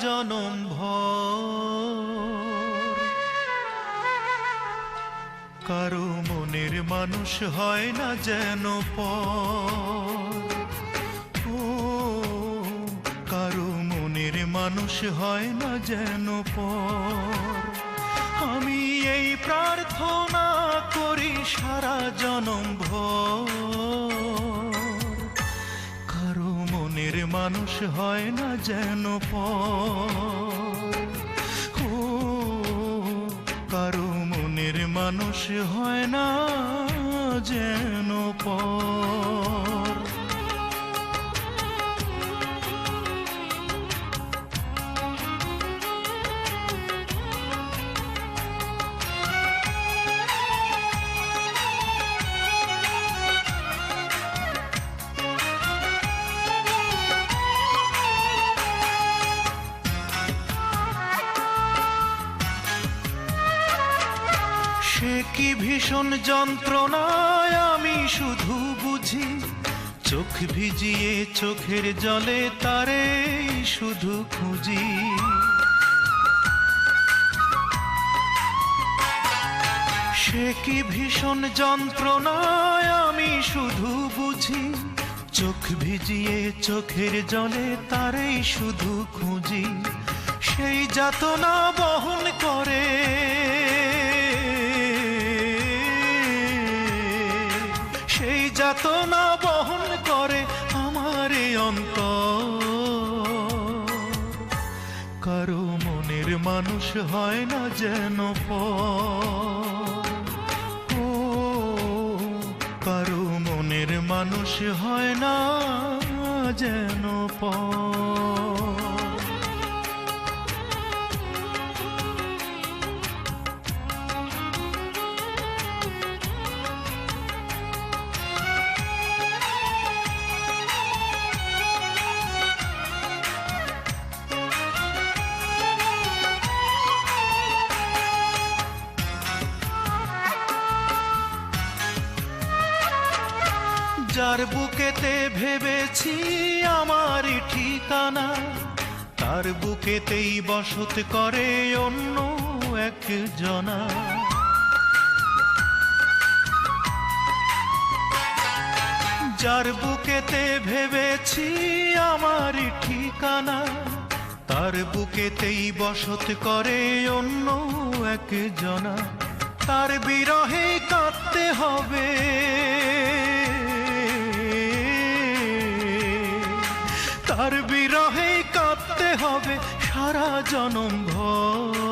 জনম ভর। কারো মনের মানুষ হয় না যেন পর, ও কারো মনের মানুষ হয় না যেন পর। আমি এই প্রার্থনা করি সারা জনম ভর, কারো মনের মানুষ হয় না যেন পর, ও কারো মনের মানুষ হয় না যেন পর। সে কি ভীষণ যন্ত্রণায় আমি শুধু বুঝি, চোখ ভিজিয়ে চোখের জলে তারে শুধু খুঁজি। সে কি ভীষণ যন্ত্রণায় আমি শুধু বুঝি, চোখ ভিজিয়ে চোখের জলে তারে শুধু খুঁজি। সেই যাতনা বহন করে, সেই যাতনা বহন করে আমার অন্তর। কারো মনের মানুষ হয় না যেন পর, ও কারো মনের মানুষ হয় না যেন পর। যার বুকেতে ভেবেছি আমারই ঠিকানা, তার বুকেতেই বসত করে অন্য একজনা। যার বুকেতে ভেবেছি আমারই ঠিকানা, তার বুকেতেই বসত করে অন্য একজনা। তার বিরহে কাঁদতে হবে, তার বিরহে কাঁদতে হবে সারা জনম ভর।